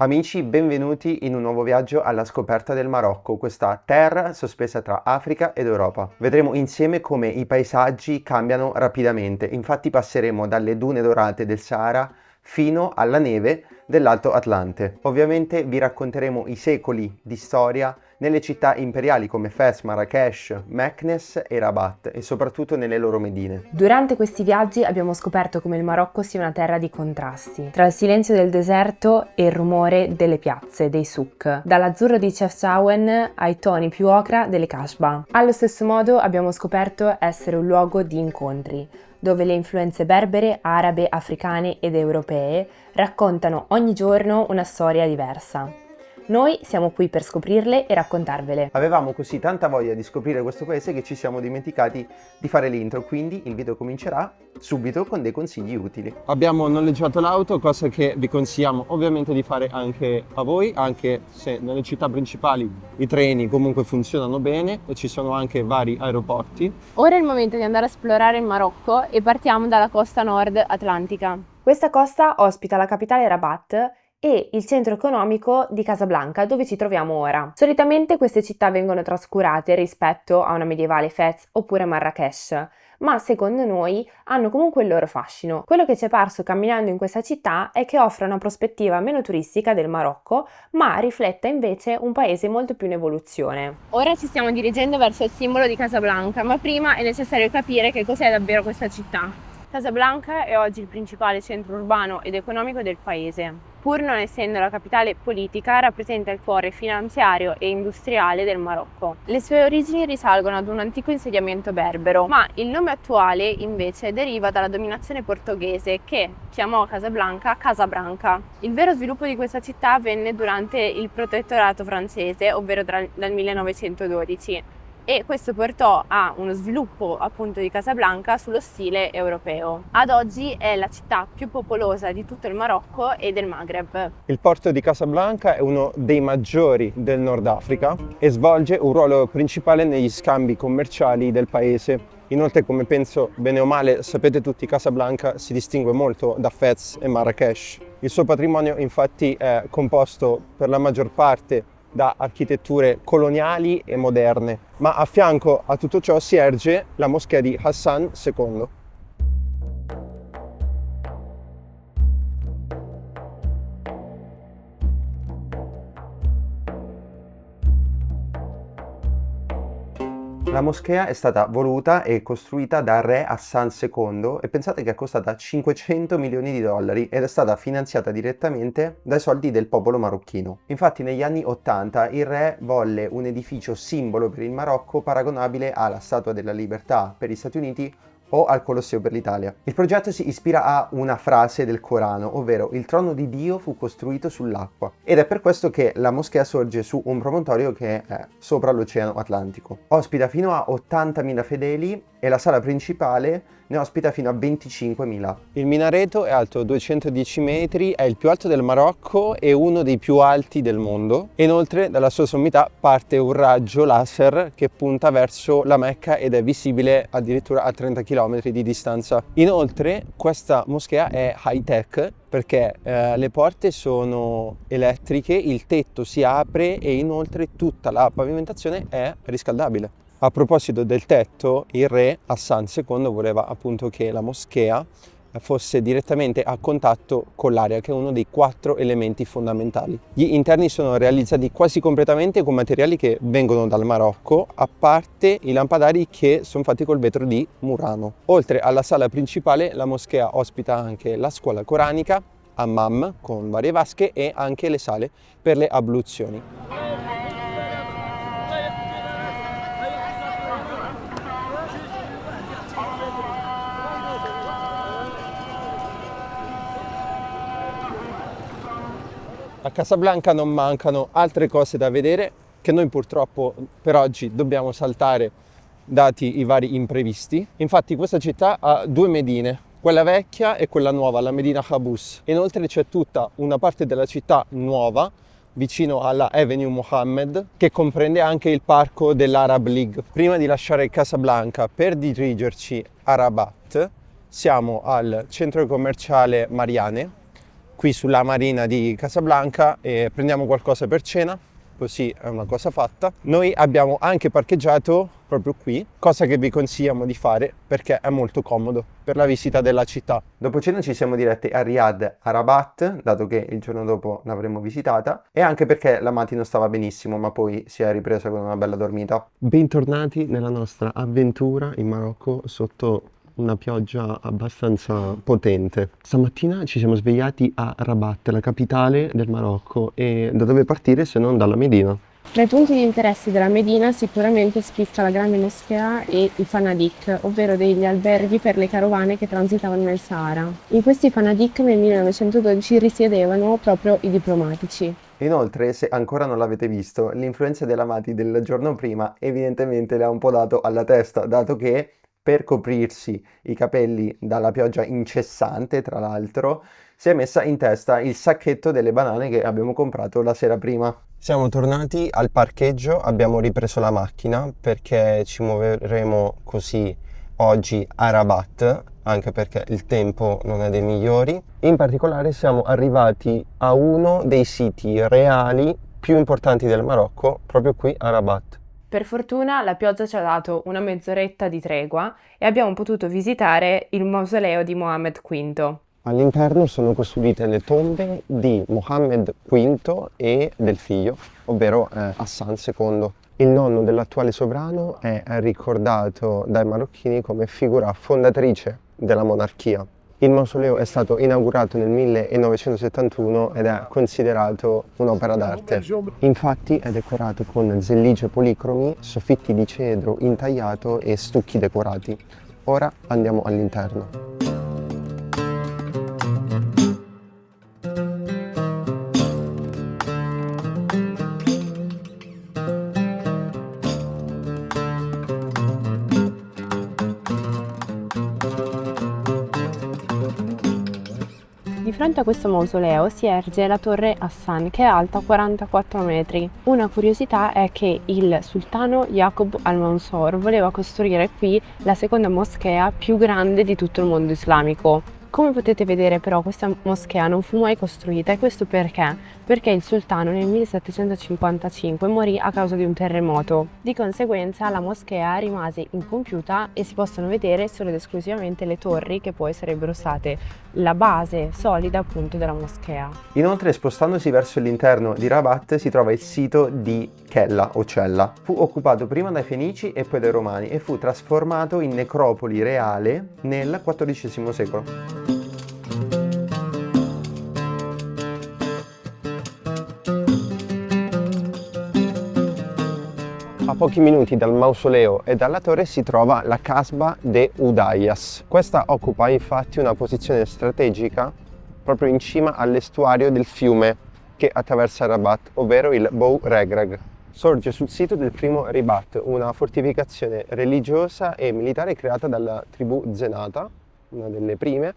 Amici, benvenuti in un nuovo viaggio alla scoperta del Marocco, questa terra sospesa tra Africa ed Europa. Vedremo insieme come i paesaggi cambiano rapidamente, infatti passeremo dalle dune dorate del Sahara fino alla neve dell'Alto Atlante. Ovviamente vi racconteremo i secoli di storia nelle città imperiali come Fez, Marrakech, Meknes e Rabat e soprattutto nelle loro medine. Durante questi viaggi abbiamo scoperto come il Marocco sia una terra di contrasti, tra il silenzio del deserto e il rumore delle piazze, dei souk, dall'azzurro di Chefchaouen ai toni più ocra delle Kasbah. Allo stesso modo abbiamo scoperto essere un luogo di incontri, dove le influenze berbere, arabe, africane ed europee raccontano ogni giorno una storia diversa. Noi siamo qui per scoprirle e raccontarvele. Avevamo così tanta voglia di scoprire questo paese che ci siamo dimenticati di fare l'intro, quindi il video comincerà subito con dei consigli utili. Abbiamo noleggiato l'auto, cosa che vi consigliamo ovviamente di fare anche a voi, anche se nelle città principali i treni comunque funzionano bene e ci sono anche vari aeroporti. Ora è il momento di andare a esplorare il Marocco e partiamo dalla costa nord atlantica. Questa costa ospita la capitale Rabat e il centro economico di Casablanca, dove ci troviamo ora. Solitamente queste città vengono trascurate rispetto a una medievale Fez oppure Marrakech, ma secondo noi hanno comunque il loro fascino. Quello che ci è parso camminando in questa città è che offre una prospettiva meno turistica del Marocco, ma rifletta invece un paese molto più in evoluzione. Ora ci stiamo dirigendo verso il simbolo di Casablanca, ma prima è necessario capire che cos'è davvero questa città. Casablanca è oggi il principale centro urbano ed economico del paese. Pur non essendo la capitale politica, rappresenta il cuore finanziario e industriale del Marocco. Le sue origini risalgono ad un antico insediamento berbero, ma il nome attuale invece deriva dalla dominazione portoghese che chiamò Casablanca Casabranca. Il vero sviluppo di questa città avvenne durante il protettorato francese, ovvero dal 1912. E questo portò a uno sviluppo appunto di Casablanca sullo stile europeo. Ad oggi è la città più popolosa di tutto il Marocco e del Maghreb. Il porto di Casablanca è uno dei maggiori del Nord Africa e svolge un ruolo principale negli scambi commerciali del paese. Inoltre, come penso bene o male sapete tutti, Casablanca si distingue molto da Fez e Marrakech. Il suo patrimonio infatti è composto per la maggior parte da architetture coloniali e moderne, ma a fianco a tutto ciò si erge la moschea di Hassan II. La moschea è stata voluta e costruita da re Hassan II e pensate che è costata 500 milioni di dollari ed è stata finanziata direttamente dai soldi del popolo marocchino. Infatti negli anni 80 il re volle un edificio simbolo per il Marocco paragonabile alla Statua della Libertà per gli Stati Uniti o al Colosseo per l'Italia. Il progetto si ispira a una frase del Corano, ovvero il trono di Dio fu costruito sull'acqua, ed è per questo che la moschea sorge su un promontorio che è sopra l'Oceano Atlantico. Ospita fino a 80.000 fedeli e la sala principale ne ospita fino a 25.000. Il minareto è alto 210 metri, è il più alto del Marocco e uno dei più alti del mondo. Inoltre dalla sua sommità parte un raggio laser che punta verso la Mecca ed è visibile addirittura a 30 km di distanza. Inoltre questa moschea è high tech perché le porte sono elettriche, il tetto si apre e inoltre tutta la pavimentazione è riscaldabile. A proposito del tetto, il re Hassan II voleva appunto che la moschea fosse direttamente a contatto con l'aria, che è uno dei 4 elementi fondamentali. Gli interni sono realizzati quasi completamente con materiali che vengono dal Marocco, a parte i lampadari che sono fatti col vetro di Murano. Oltre alla sala principale, la moschea ospita anche la scuola coranica, hammam con varie vasche e anche le sale per le abluzioni. A Casablanca non mancano altre cose da vedere che noi purtroppo per oggi dobbiamo saltare dati i vari imprevisti. Infatti questa città ha 2 medine, quella vecchia e quella nuova, la Medina Habous. Inoltre c'è tutta una parte della città nuova vicino alla Avenue Mohammed che comprende anche il parco dell'Arab League. Prima di lasciare Casablanca per dirigerci a Rabat siamo al centro commerciale Mariane qui sulla marina di Casablanca e prendiamo qualcosa per cena, così è una cosa fatta. Noi abbiamo anche parcheggiato proprio qui, cosa che vi consigliamo di fare perché è molto comodo per la visita della città. Dopo cena ci siamo diretti a Riyadh, a Rabat, dato che il giorno dopo l'avremmo visitata, e anche perché la Mati non stava benissimo, ma poi si è ripresa con una bella dormita. Bentornati nella nostra avventura in Marocco sotto una pioggia abbastanza potente. Stamattina ci siamo svegliati a Rabat, la capitale del Marocco, e da dove partire se non dalla Medina? Tra i punti di interesse della Medina sicuramente spicca la grande moschea e i fanadik, ovvero degli alberghi per le carovane che transitavano nel Sahara. In questi fanadik nel 1912 risiedevano proprio i diplomatici. Inoltre, se ancora non l'avete visto, l'influenza della Mati del giorno prima evidentemente le ha un po' dato alla testa, dato che per coprirsi i capelli dalla pioggia incessante, tra l'altro, si è messa in testa il sacchetto delle banane che abbiamo comprato la sera prima. Siamo tornati al parcheggio, abbiamo ripreso la macchina perché ci muoveremo così oggi a Rabat, anche perché il tempo non è dei migliori. In particolare siamo arrivati a uno dei siti reali più importanti del Marocco, proprio qui a Rabat. Per fortuna la pioggia ci ha dato una mezz'oretta di tregua e abbiamo potuto visitare il mausoleo di Mohammed V. All'interno sono costruite le tombe di Mohammed V e del figlio, ovvero Hassan II. Il nonno dell'attuale sovrano è ricordato dai marocchini come figura fondatrice della monarchia. Il mausoleo è stato inaugurato nel 1971 ed è considerato un'opera d'arte. Infatti è decorato con zellige policromi, soffitti di cedro intagliato e stucchi decorati. Ora andiamo all'interno. Di fronte a questo mausoleo si erge la torre Hassan, che è alta 44 metri. Una curiosità è che il sultano Yaqub al-Mansur voleva costruire qui la seconda moschea più grande di tutto il mondo islamico. Come potete vedere però questa moschea non fu mai costruita, e questo perché? Perché il sultano nel 1755 morì a causa di un terremoto. Di conseguenza la moschea rimase incompiuta e si possono vedere solo ed esclusivamente le torri, che poi sarebbero state la base solida appunto della moschea. Inoltre, spostandosi verso l'interno di Rabat, si trova il sito di Chella o Cella. Fu occupato prima dai Fenici e poi dai Romani e fu trasformato in necropoli reale nel XIV secolo. A pochi minuti dal mausoleo e dalla torre si trova la Casbah de Udayas. Questa occupa infatti una posizione strategica proprio in cima all'estuario del fiume che attraversa Rabat, ovvero il Bou Regrag. Sorge sul sito del primo Ribat, una fortificazione religiosa e militare creata dalla tribù Zenata, una delle prime,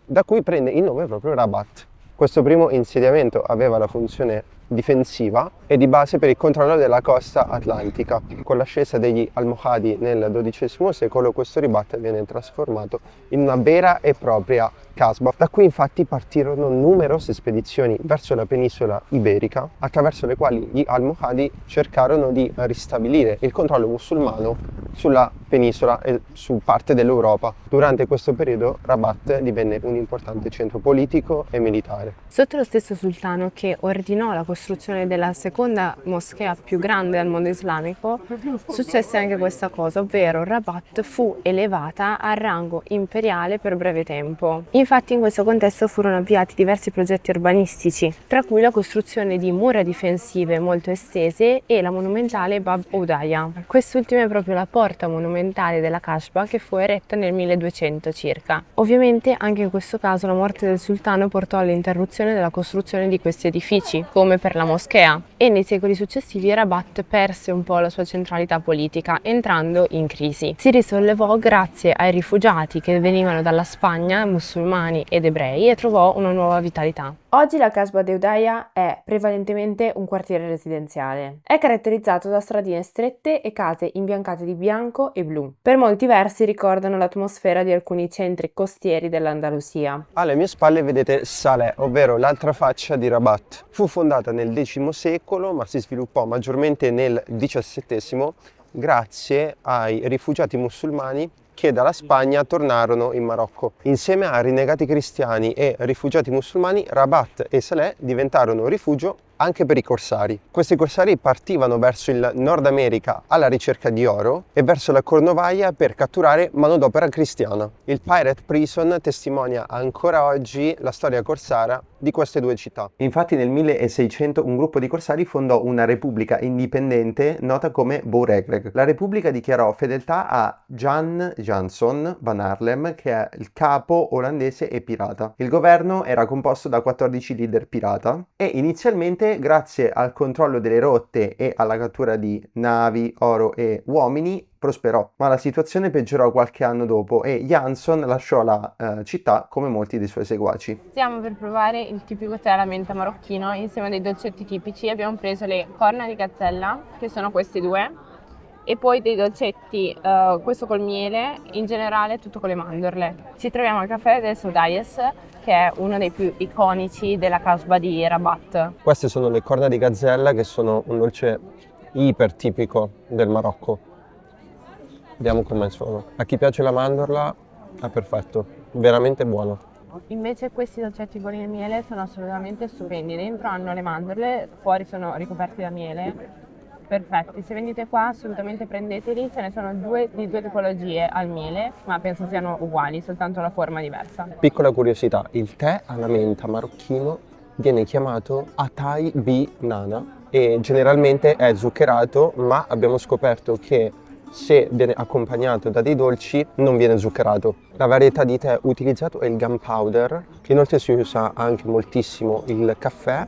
da cui prende il nome proprio Rabat. Questo primo insediamento aveva la funzione difensiva e di base per il controllo della costa atlantica. Con l'ascesa degli Almohadi nel XII secolo questo Ribat viene trasformato in una vera e propria Casbah. Da qui infatti partirono numerose spedizioni verso la penisola iberica, attraverso le quali gli Almohadi cercarono di ristabilire il controllo musulmano sulla penisola e su parte dell'Europa. Durante questo periodo Rabat divenne un importante centro politico e militare. Sotto lo stesso sultano che ordinò la costruzione della seconda moschea più grande del mondo islamico, successe anche questa cosa, ovvero Rabat fu elevata al rango imperiale per breve tempo. Infatti in questo contesto furono avviati diversi progetti urbanistici, tra cui la costruzione di mura difensive molto estese e la monumentale Bab Oudaya. Quest'ultima è proprio la porta monumentale della Casbah, che fu eretta nel 1200 circa. Ovviamente anche in questo caso la morte del sultano portò all'interruzione della costruzione di questi edifici, come per la moschea, e nei secoli successivi Rabat perse un po' la sua centralità politica, entrando in crisi. Si risollevò grazie ai rifugiati che venivano dalla Spagna, musulmani ed ebrei, e trovò una nuova vitalità. Oggi la Casba Deudaia è prevalentemente un quartiere residenziale. È caratterizzato da stradine strette e case imbiancate di bianco e blu. Per molti versi ricordano l'atmosfera di alcuni centri costieri dell'Andalusia. Alle mie spalle vedete Salé, ovvero l'altra faccia di Rabat. Fu fondata nel X secolo, ma si sviluppò maggiormente nel XVII grazie ai rifugiati musulmani che dalla Spagna tornarono in Marocco. Insieme a rinnegati cristiani e rifugiati musulmani, Rabat e Salé diventarono rifugio anche per i corsari. Questi corsari partivano verso il Nord America alla ricerca di oro e verso la Cornovaglia per catturare manodopera cristiana. Il Pirate Prison testimonia ancora oggi la storia corsara di queste due città. Infatti nel 1600 un gruppo di corsari fondò una repubblica indipendente nota come Bouregreg. La repubblica dichiarò fedeltà a Jan Janson van Arlem, che è il capo olandese e pirata. Il governo era composto da 14 leader pirata e inizialmente, grazie al controllo delle rotte e alla cattura di navi, oro e uomini, prosperò, ma la situazione peggiorò qualche anno dopo e Jansson lasciò la città come molti dei suoi seguaci. Stiamo per provare il tipico tè alla menta marocchino insieme a dei dolcetti tipici. Abbiamo preso le corna di gazzella, che sono questi due, e poi dei dolcetti, questo col miele, in generale tutto con le mandorle. Ci troviamo al caffè del Soudayes, che è uno dei più iconici della Casba di Rabat. Queste sono le corna di gazzella, che sono un dolce iper tipico del Marocco. Vediamo come sono. A chi piace la mandorla è perfetto, veramente buono. Invece questi dolcetti con il miele sono assolutamente stupendi. Dentro hanno le mandorle, fuori sono ricoperti da miele. Perfetti, se venite qua assolutamente prendeteli, ce ne sono di due tipologie al miele, ma penso siano uguali, soltanto la forma diversa. Piccola curiosità, il tè alla menta marocchino viene chiamato Atay Bi Nana e generalmente è zuccherato, ma abbiamo scoperto che se viene accompagnato da dei dolci non viene zuccherato. La varietà di tè utilizzato è il gunpowder, che inoltre si usa anche moltissimo il caffè,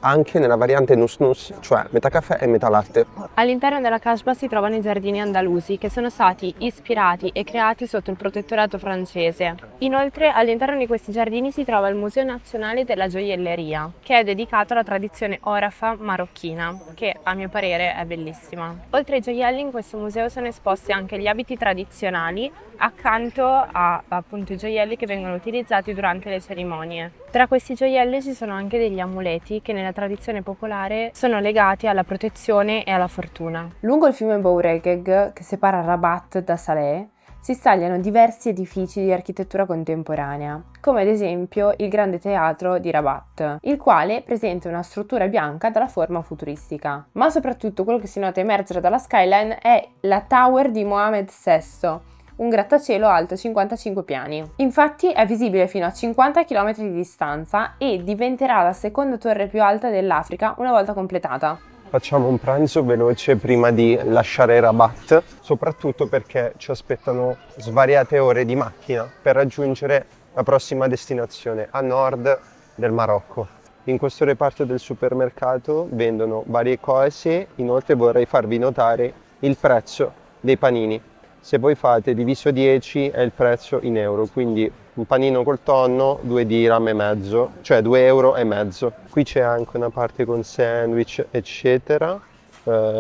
anche nella variante nus, cioè metà caffè e metà latte. All'interno della Casba si trovano i giardini andalusi, che sono stati ispirati e creati sotto il protettorato francese. Inoltre all'interno di questi giardini si trova il Museo Nazionale della Gioielleria, che è dedicato alla tradizione orafa marocchina, che a mio parere è bellissima. Oltre ai gioielli, in questo museo sono esposti anche gli abiti tradizionali, accanto a appunto i gioielli che vengono utilizzati durante le cerimonie. Tra questi gioielli ci sono anche degli amuleti che nella tradizione popolare sono legati alla protezione e alla fortuna. Lungo il fiume Bouregreg, che separa Rabat da Salé, si stagliano diversi edifici di architettura contemporanea, come ad esempio il Grande Teatro di Rabat, il quale presenta una struttura bianca dalla forma futuristica. Ma soprattutto quello che si nota emergere dalla skyline è la Tower di Mohammed VI, un grattacielo alto 55 piani. Infatti è visibile fino a 50 km di distanza e diventerà la seconda torre più alta dell'Africa una volta completata. Facciamo un pranzo veloce prima di lasciare Rabat, soprattutto perché ci aspettano svariate ore di macchina per raggiungere la prossima destinazione a nord del Marocco. In questo reparto del supermercato vendono varie cose, inoltre vorrei farvi notare il prezzo dei panini. Se voi fate diviso 10 è il prezzo in euro, quindi un panino col tonno 2 dirham e mezzo, cioè 2 euro e mezzo. Qui c'è anche una parte con sandwich eccetera,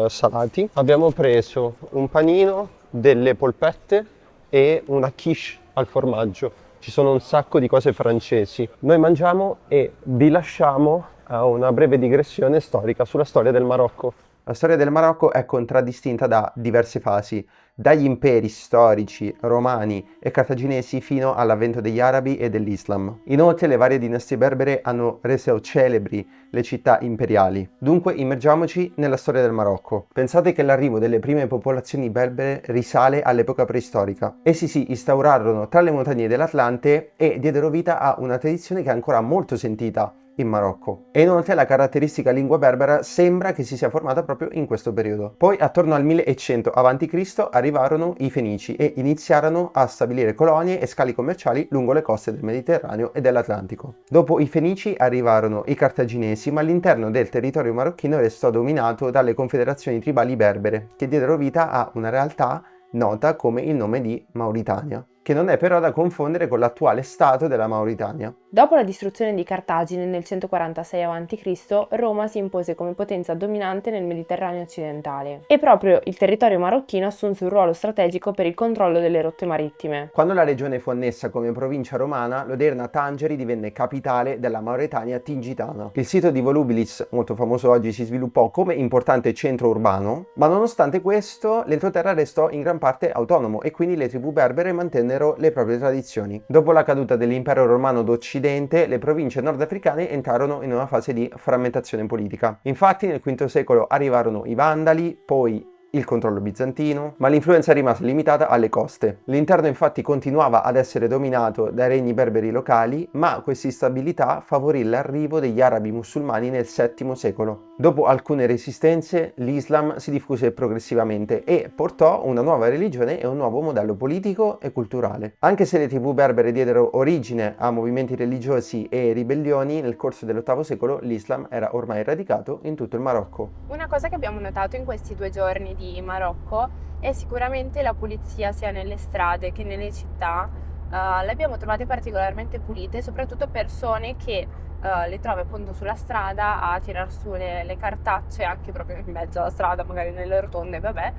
salati. Abbiamo preso un panino, delle polpette e una quiche al formaggio. Ci sono un sacco di cose francesi. Noi mangiamo e vi lasciamo a una breve digressione storica sulla storia del Marocco. La storia del Marocco è contraddistinta da diverse fasi, dagli imperi storici, romani e cartaginesi fino all'avvento degli arabi e dell'Islam. Inoltre le varie dinastie berbere hanno reso celebri le città imperiali. Dunque immergiamoci nella storia del Marocco. Pensate che l'arrivo delle prime popolazioni berbere risale all'epoca preistorica. Essi si instaurarono tra le montagne dell'Atlante e diedero vita a una tradizione che è ancora molto sentita in Marocco. E inoltre la caratteristica lingua berbera sembra che si sia formata proprio in questo periodo. Poi attorno al 1100 a.C. arrivarono i Fenici e iniziarono a stabilire colonie e scali commerciali lungo le coste del Mediterraneo e dell'Atlantico. Dopo i Fenici arrivarono i Cartaginesi, ma all'interno del territorio marocchino restò dominato dalle confederazioni tribali berbere, che diedero vita a una realtà nota come il nome di Mauritania, che non è però da confondere con l'attuale stato della Mauritania. Dopo la distruzione di Cartagine nel 146 a.C., Roma si impose come potenza dominante nel Mediterraneo occidentale e proprio il territorio marocchino assunse un ruolo strategico per il controllo delle rotte marittime. Quando la regione fu annessa come provincia romana, l'odierna Tangeri divenne capitale della Mauretania tingitana. Il sito di Volubilis, molto famoso oggi, si sviluppò come importante centro urbano, ma nonostante questo l'entroterra restò in gran parte autonomo e quindi le tribù berbere mantennero le proprie tradizioni. Dopo la caduta dell'impero romano d'Occidente, le province nordafricane entrarono in una fase di frammentazione politica. Infatti nel V secolo arrivarono i Vandali, poi il controllo bizantino, ma l'influenza rimase limitata alle coste. L'interno infatti continuava ad essere dominato dai regni berberi locali, ma questa instabilità favorì l'arrivo degli arabi musulmani nel VII secolo. Dopo alcune resistenze, l'Islam si diffuse progressivamente e portò una nuova religione e un nuovo modello politico e culturale. Anche se le tribù berbere diedero origine a movimenti religiosi e ribellioni, nel corso dell'VIII secolo l'Islam era ormai radicato in tutto il Marocco. Una cosa che abbiamo notato in questi 2 giorni di Marocco è sicuramente la pulizia sia nelle strade che nelle città. Le abbiamo trovate particolarmente pulite, soprattutto persone che le trovi appunto sulla strada a tirar su le cartacce anche proprio in mezzo alla strada, magari nelle rotonde, vabbè.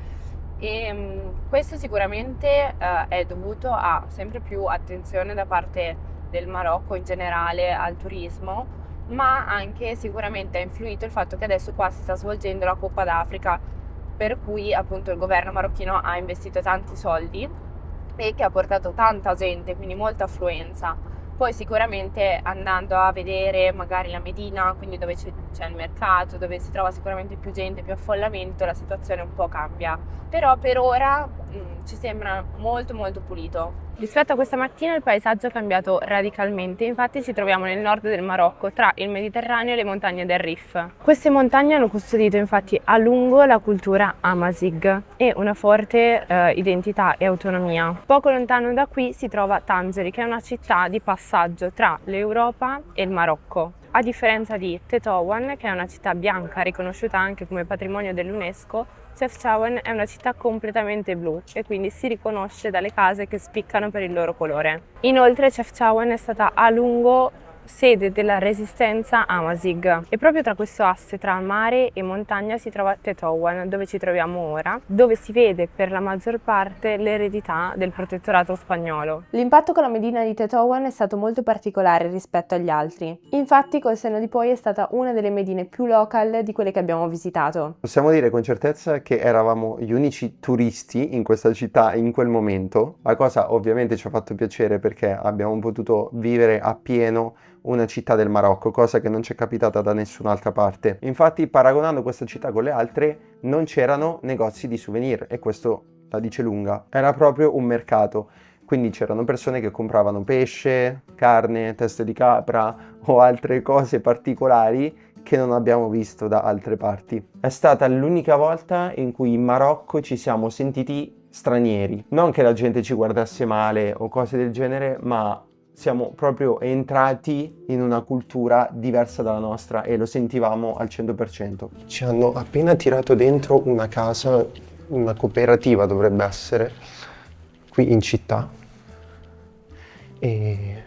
E questo sicuramente è dovuto a sempre più attenzione da parte del Marocco in generale al turismo, ma anche sicuramente ha influito il fatto che adesso qua si sta svolgendo la Coppa d'Africa, per cui appunto il governo marocchino ha investito tanti soldi e che ha portato tanta gente, quindi molta affluenza. Poi sicuramente andando a vedere magari la Medina, quindi dove c'è il mercato, dove si trova sicuramente più gente, più affollamento, la situazione un po' cambia. Però per ora ci sembra molto molto pulito. Rispetto a questa mattina il paesaggio è cambiato radicalmente, infatti ci troviamo nel nord del Marocco, tra il Mediterraneo e le montagne del Rif. Queste montagne hanno custodito infatti a lungo la cultura Amazigh e una forte identità e autonomia. Poco lontano da qui si trova Tangeri, che è una città di passaggio tra l'Europa e il Marocco. A differenza di Tétouan, che è una città bianca riconosciuta anche come patrimonio dell'UNESCO, Chefchaouen è una città completamente blu e quindi si riconosce dalle case che spiccano per il loro colore. Inoltre Chefchaouen è stata a lungo sede della resistenza Amazigh e proprio tra questo asse tra mare e montagna si trova Tétouan, dove ci troviamo ora, dove si vede per la maggior parte l'eredità del protettorato spagnolo. L'impatto con la Medina di Tétouan è stato molto particolare rispetto agli altri. Infatti col senno di poi è stata una delle medine più local di quelle che abbiamo visitato. Possiamo dire con certezza che eravamo gli unici turisti in questa città in quel momento, la cosa ovviamente ci ha fatto piacere perché abbiamo potuto vivere appieno una città del Marocco, cosa che non ci è capitata da nessun'altra parte. Infatti, paragonando questa città con le altre, non c'erano negozi di souvenir e questo la dice lunga. Era proprio un mercato, quindi c'erano persone che compravano pesce, carne, teste di capra o altre cose particolari che non abbiamo visto da altre parti. È stata l'unica volta in cui in Marocco ci siamo sentiti stranieri. Non che la gente ci guardasse male o cose del genere, ma siamo proprio entrati in una cultura diversa dalla nostra e lo sentivamo al 100%. Ci hanno appena tirato dentro una casa, una cooperativa dovrebbe essere, qui in città. E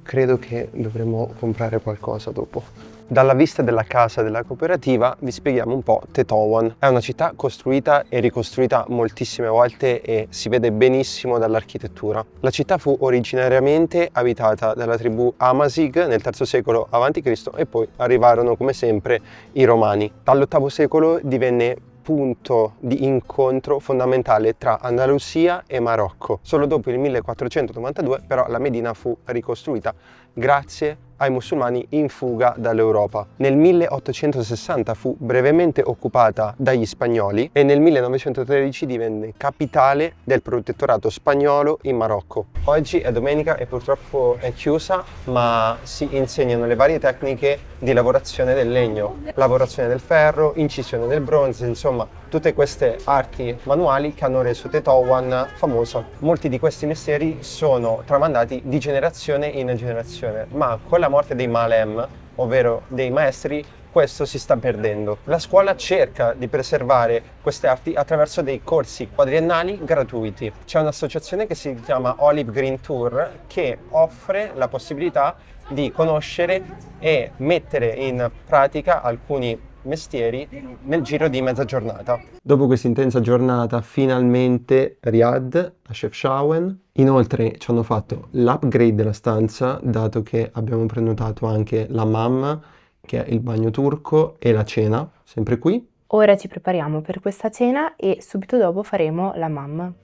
credo che dovremmo comprare qualcosa dopo. Dalla vista della casa della cooperativa vi spieghiamo un po' Tétouan. È una città costruita e ricostruita moltissime volte e si vede benissimo dall'architettura. La città fu originariamente abitata dalla tribù Amazigh nel III secolo a.C. e poi arrivarono come sempre i Romani. Dall'VIII secolo divenne punto di incontro fondamentale tra Andalusia e Marocco. Solo dopo il 1492 però la Medina fu ricostruita grazie ai musulmani in fuga dall'Europa. Nel 1860 fu brevemente occupata dagli spagnoli e nel 1913 divenne capitale del protettorato spagnolo in Marocco. Oggi è domenica e purtroppo è chiusa, ma si insegnano le varie tecniche di lavorazione del legno, lavorazione del ferro, incisione del bronzo, insomma tutte queste arti manuali che hanno reso Tétouan famosa. Molti di questi mestieri sono tramandati di generazione in generazione, ma con la morte dei Malem, ovvero dei maestri, questo si sta perdendo. La scuola cerca di preservare queste arti attraverso dei corsi quadriennali gratuiti. C'è un'associazione che si chiama Olive Green Tour che offre la possibilità di conoscere e mettere in pratica alcuni mestieri nel giro di mezza giornata. Dopo questa intensa giornata, finalmente Riyadh a Chefchaouen. Inoltre ci hanno fatto l'upgrade della stanza, dato che abbiamo prenotato anche la hammam, che è il bagno turco, e la cena, sempre qui. Ora ci prepariamo per questa cena e subito dopo faremo la hammam.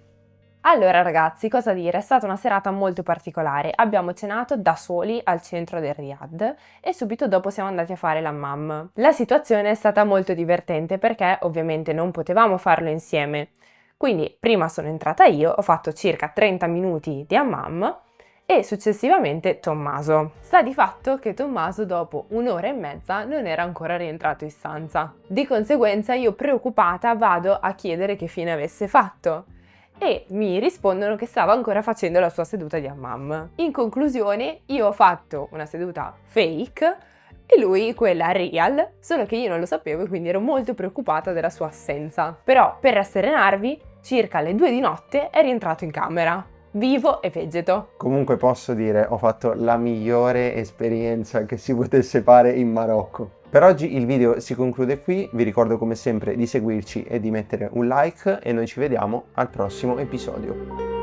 Allora ragazzi, cosa dire? È stata una serata molto particolare. Abbiamo cenato da soli al centro del Riyadh e subito dopo siamo andati a fare l'hammam. La situazione è stata molto divertente perché ovviamente non potevamo farlo insieme. Quindi prima sono entrata io, ho fatto circa 30 minuti di hammam e successivamente Tommaso. Sta di fatto che Tommaso dopo un'ora e mezza non era ancora rientrato in stanza. Di conseguenza io preoccupata vado a chiedere che fine avesse fatto. E mi rispondono che stava ancora facendo la sua seduta di hammam. In conclusione, io ho fatto una seduta fake e lui quella real, solo che io non lo sapevo e quindi ero molto preoccupata della sua assenza. Però, per rasserenarvi, circa alle 2 di notte è rientrato in camera, vivo e vegeto. Comunque posso dire, ho fatto la migliore esperienza che si potesse fare in Marocco. Per oggi il video si conclude qui, vi ricordo come sempre di seguirci e di mettere un like e noi ci vediamo al prossimo episodio.